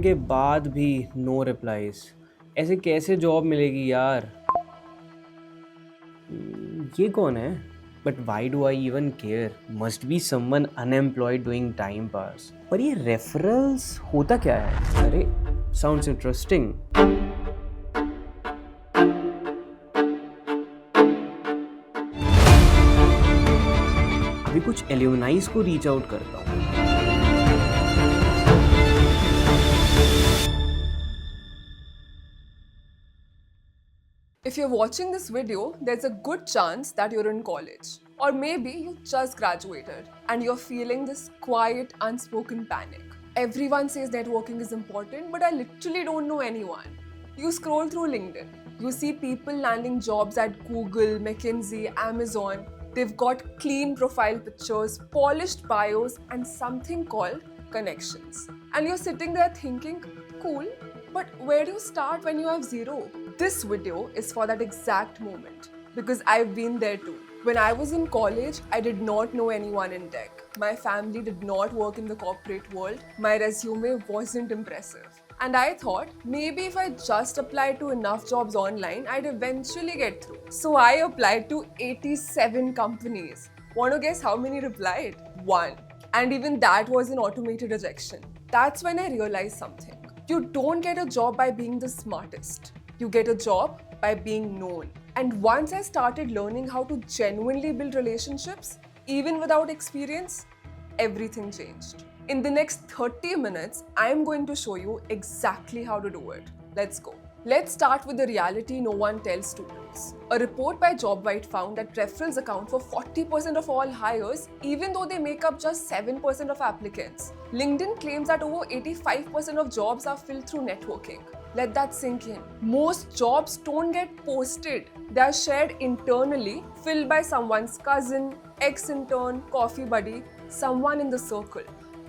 करने के बाद भी नो रिप्लाईज। ऐसे कैसे जॉब मिलेगी यार? ये कौन है? But why do I even care? Must be someone unemployed doing time pass. पर ये रेफरल्स होता क्या है? अरे साउंड्स इंटरेस्टिंग। अभी कुछ एल्यूमनाइज को रीच आउट करता हूँ। If you're watching this video, there's a good chance that you're in college. Or maybe you just graduated and you're feeling this quiet, unspoken panic. Everyone says networking is important, but I literally don't know anyone. You scroll through LinkedIn, you see people landing jobs at Google, McKinsey, Amazon. They've got clean profile pictures, polished bios, and something called connections. And you're sitting there thinking, cool, but where do you start when you have zero? This video is for that exact moment because I've been there too. When I was in college, I did not know anyone in tech. My family did not work in the corporate world. My resume wasn't impressive. And I thought maybe if I just applied to enough jobs online, I'd eventually get through. So I applied to 87 companies. Want to guess how many replied? One. And even that was an automated rejection. That's when I realized something. You don't get a job by being the smartest. You get a job by being known. And once I started learning how to genuinely build relationships, even without experience, everything changed. In the next 30 minutes, I am going to show you exactly how to do it. Let's go. Let's start with the reality no one tells students. A report by JobVite found that referrals account for 40% of all hires, even though they make up just 7% of applicants. LinkedIn claims that over 85% of jobs are filled through networking. Let that sink in. Most jobs don't get posted. They are shared internally, filled by someone's cousin, ex-intern, coffee buddy, someone in the circle.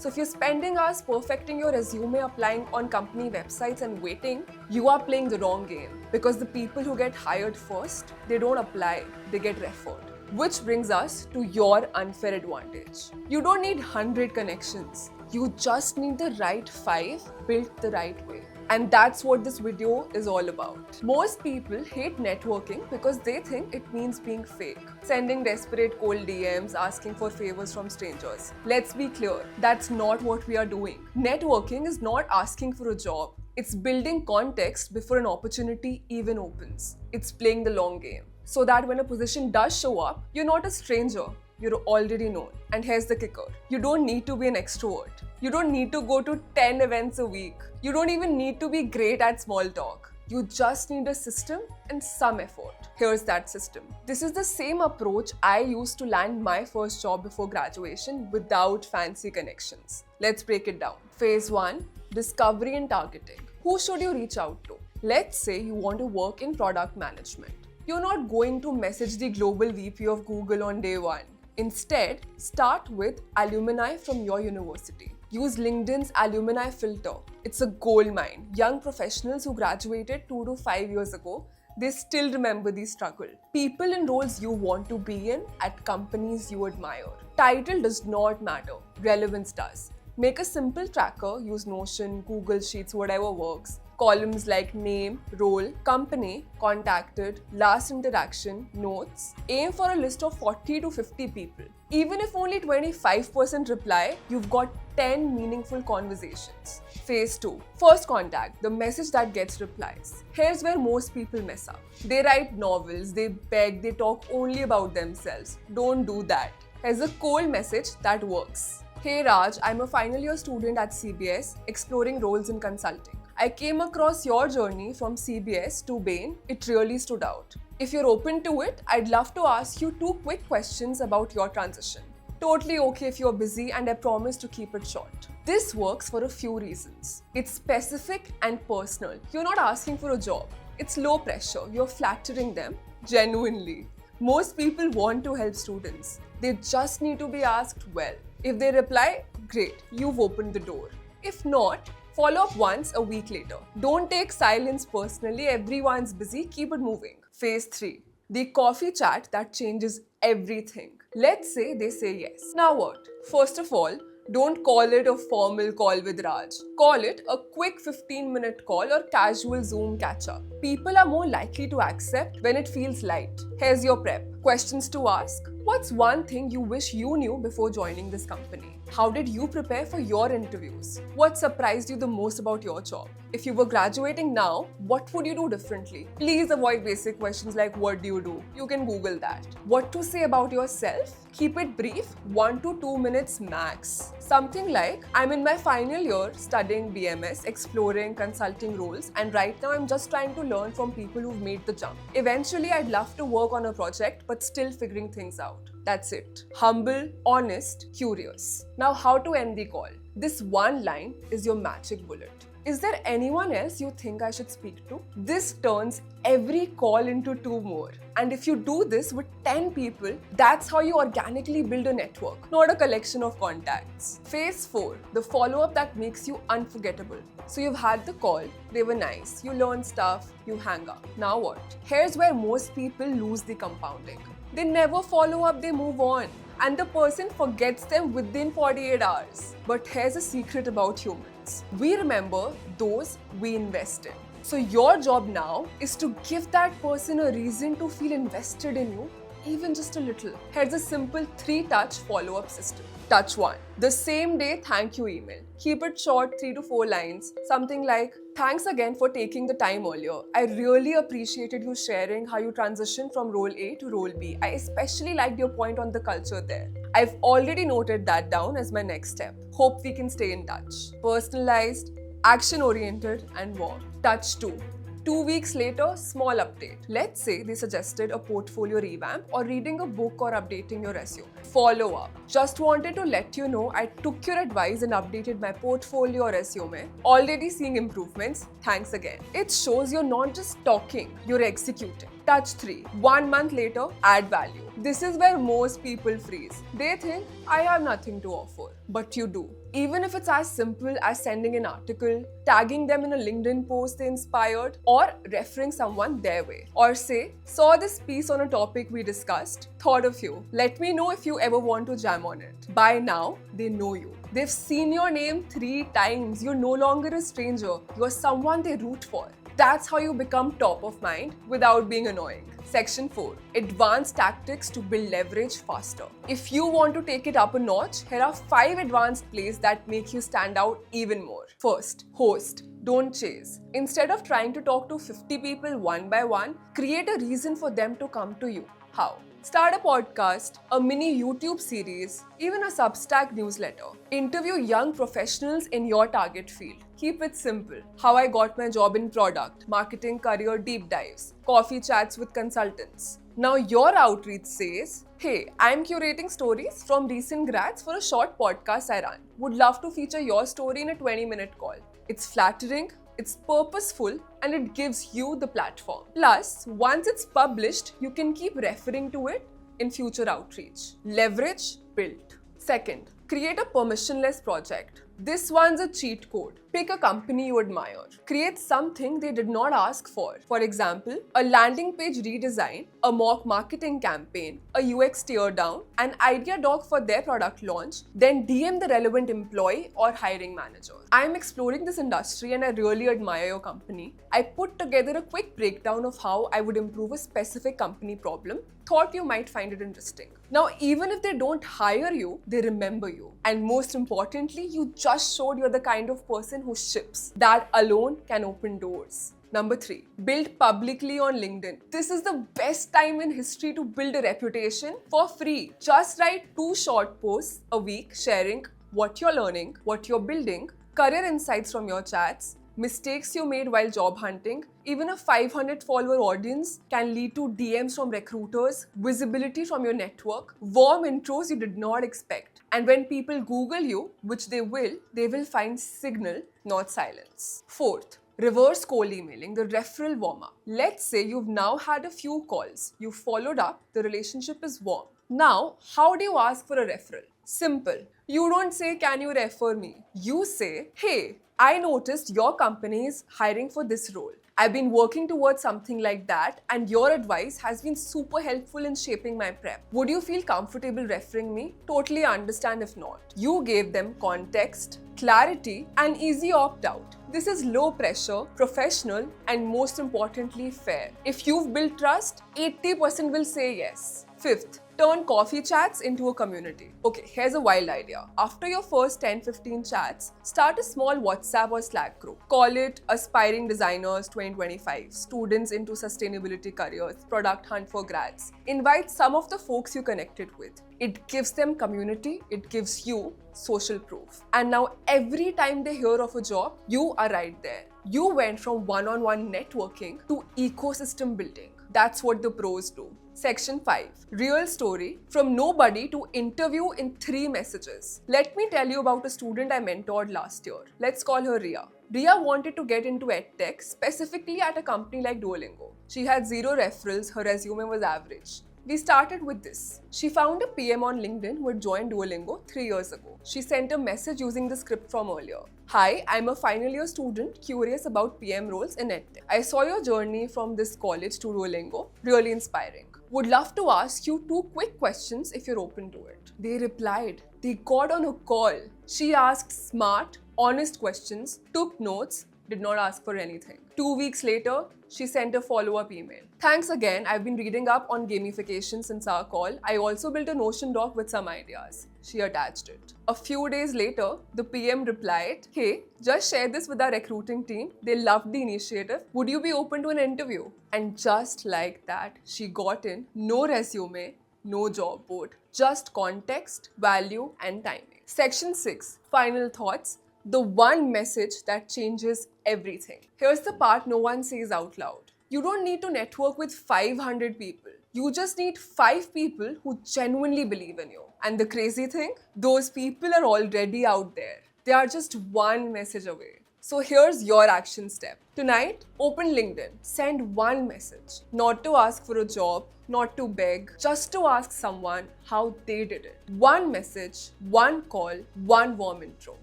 So if you're spending hours perfecting your resume, applying on company websites and waiting, you are playing the wrong game. Because the people who get hired first, they don't apply, they get referred. Which brings us to your unfair advantage. You don't need 100 connections. You just need the right 5 built the right way. And that's what this video is all about. Most people hate networking because they think it means being fake, sending desperate cold DMs, asking for favors from strangers. Let's be clear, that's not what we are doing. Networking is not asking for a job. It's building context before an opportunity even opens. It's playing the long game. So that when a position does show up, you're not a stranger. You're already known. And here's the kicker. You don't need to be an extrovert. You don't need to go to 10 events a week. You don't even need to be great at small talk. You just need a system and some effort. Here's that system. This is the same approach I used to land my first job before graduation without fancy connections. Let's break it down. Phase 1, discovery and targeting. Who should you reach out to? Let's say you want to work in product management. You're not going to message the global VP of Google on day 1. Instead, start with alumni from your university. Use LinkedIn's alumni filter. It's a gold mine. Young professionals who graduated 2 to 5 years ago, they still remember the struggle. People in roles you want to be in at companies you admire. Title does not matter. Relevance does. Make a simple tracker, use Notion, Google Sheets, whatever works. Columns like name, role, company, contacted, last interaction, notes. Aim for a list of 40 to 50 people. Even if only 25% reply, you've got 10 meaningful conversations. Phase 2. First contact, the message that gets replies. Here's where most people mess up. They write novels, they beg, they talk only about themselves. Don't do that. Here's a cold message that works. Hey Raj, I'm a final year student at CBS exploring roles in consulting. I came across your journey from CBS to Bain. It really stood out. If you're open to it, I'd love to ask you 2 quick questions about your transition. Totally okay if you're busy, and I promise to keep it short. This works for a few reasons. It's specific and personal. You're not asking for a job. It's low pressure. You're flattering them genuinely. Most people want to help students. They just need to be asked well. If they reply, great, you've opened the door. If not, follow up once a week later. Don't take silence personally, everyone's busy, keep it moving. Phase 3. The coffee chat that changes everything. Let's say they say yes. Now what? First of all, Don't call it a formal call with Raj. Call it a quick 15-minute call or casual Zoom catch-up. People are more likely to accept when it feels light. Here's your prep. Questions to ask. What's one thing you wish you knew before joining this company? How did you prepare for your interviews? What surprised you the most about your job? If you were graduating now, what would you do differently? Please avoid basic questions like what do you do? You can Google that. What to say about yourself? Keep it brief, 1 to 2 minutes max. Something like, I'm in my final year studying BMS, exploring consulting roles, and right now I'm just trying to learn from people who've made the jump. Eventually, I'd love to work on a project, but still figuring things out. That's it. Humble, honest, curious. Now, how to end the call? This one line is your magic bullet. Is there anyone else you think I should speak to? This turns every call into 2 more. And if you do this with 10 people, that's how you organically build a network, not a collection of contacts. Phase 4, the follow-up that makes you unforgettable. So you've had the call, they were nice, you learned stuff, you hang up. Now what? Here's where most people lose the compounding. They never follow up, they move on. And the person forgets them within 48 hours. But here's a secret about humans. We remember those we invest in. So your job now is to give that person a reason to feel invested in you, even just a little. Here's a simple 3-touch follow-up system. Touch 1. The same day thank you email. Keep it short, 3 to 4 lines. Something like, thanks again for taking the time earlier. I really appreciated you sharing how you transitioned from role A to role B. I especially liked your point on the culture there. I've already noted that down as my next step. Hope we can stay in touch. Personalized, action-oriented, and warm. Touch 2. 2 weeks later, small update. Let's say they suggested a portfolio revamp or reading a book or updating your resume. Follow up. Just wanted to let you know I took your advice and updated my portfolio or resume. Already seeing improvements. Thanks again. It shows you're not just talking, you're executing. Touch 3. 1 month later, add value. This is where most people freeze. They think, I have nothing to offer. But you do. Even if it's as simple as sending an article, tagging them in a LinkedIn post they inspired, or referring someone their way. Or say, saw this piece on a topic we discussed, thought of you. Let me know if you ever want to jam on it. By now, they know you. They've seen your name 3 times. You're no longer a stranger. You're someone they root for. That's how you become top of mind without being annoying. Section 4. Advanced tactics to build leverage faster. If you want to take it up a notch, here are 5 advanced plays that make you stand out even more. First, host. Don't chase. Instead of trying to talk to 50 people one by one, create a reason for them to come to you. How? Start a podcast, a mini YouTube series, even a Substack newsletter. Interview young professionals in your target field. Keep it simple. How I got my job in product, marketing, career deep dives, coffee chats with consultants. Now your outreach says, hey, I'm curating stories from recent grads for a short podcast I run. Would love to feature your story in a 20-minute call. It's flattering, it's purposeful, and it gives you the platform. Plus, once it's published, you can keep referring to it in future outreach. Leverage built. Second, create a permissionless project. This one's a cheat code. Pick a company you admire. Create something they did not ask for. For example, a landing page redesign, a mock marketing campaign, a UX teardown, an idea doc for their product launch, then DM the relevant employee or hiring manager. I'm exploring this industry and I really admire your company. I put together a quick breakdown of how I would improve a specific company problem. Thought you might find it interesting. Now, even if they don't hire you, they remember you. And most importantly, you just showed you're the kind of person who ships. That alone can open doors. Number 3, build publicly on LinkedIn. This is the best time in history to build a reputation for free. Just write 2 short posts a week sharing what you're learning, what you're building, career insights from your chats, mistakes you made while job hunting. Even a 500 follower audience can lead to DMs from recruiters, visibility from your network, warm intros you did not expect. And when people Google you, which they will find signal, not silence. Fourth, reverse cold emailing, the referral warm-up. Let's say you've now had a few calls, you followed up, the relationship is warm. Now, how do you ask for a referral? Simple. You don't say, can you refer me? You say, hey, I noticed your company is hiring for this role. I've been working towards something like that, and your advice has been super helpful in shaping my prep. Would you feel comfortable referring me? Totally understand if not. You gave them context, clarity, and easy opt out. This is low pressure, professional, and most importantly, fair. If you've built trust, 80% will say yes. Fifth, turn coffee chats into a community. Okay, here's a wild idea. After your first 10-15 chats, start a small WhatsApp or Slack group. Call it Aspiring Designers 2025, Students into Sustainability Careers, Product Hunt for Grads. Invite some of the folks you connected with. It gives them community, it gives you social proof. And now every time they hear of a job, you are right there. You went from one-on-one networking to ecosystem building. That's what the pros do. Section 5. Real story. From nobody to interview in 3 messages. Let me tell you about a student I mentored last year. Let's call her Ria. Ria wanted to get into edtech, specifically at a company like Duolingo. She had 0 referrals, her resume was average. We started with this. She found a PM on LinkedIn who had joined Duolingo 3 years ago. She sent a message using the script from earlier. Hi, I'm a final year student curious about PM roles in EdTech. I saw your journey from this college to Duolingo. Really inspiring. Would love to ask you 2 quick questions if you're open to it. They replied. They got on a call. She asked smart, honest questions, took notes, did not ask for anything. 2 weeks later, she sent a follow-up email. Thanks again, I've been reading up on gamification since our call. I also built a Notion doc with some ideas. She attached it. A few days later, the PM replied, hey, just share this with our recruiting team. They loved the initiative. Would you be open to an interview? And just like that, she got in. No resume, no job board, just context, value, and timing. Section 6, final thoughts. The one message that changes everything. Here's the part no one says out loud. You don't need to network with 500 people. You just need 5 people who genuinely believe in you. And the crazy thing, those people are already out there. They are just one message away. So here's your action step. Tonight, open LinkedIn. Send one message. Not to ask for a job, not to beg, just to ask someone how they did it. One message, one call, one warm intro.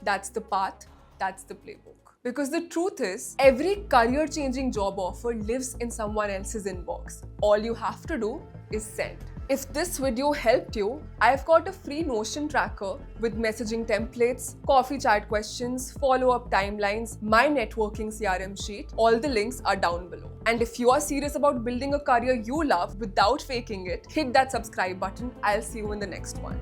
That's the path, that's the playbook. Because the truth is, every career-changing job offer lives in someone else's inbox. All you have to do is send. If this video helped you, I've got a free Notion tracker with messaging templates, coffee chat questions, follow-up timelines, my networking CRM sheet. All the links are down below. And if you are serious about building a career you love without faking it, hit that subscribe button. I'll see you in the next one.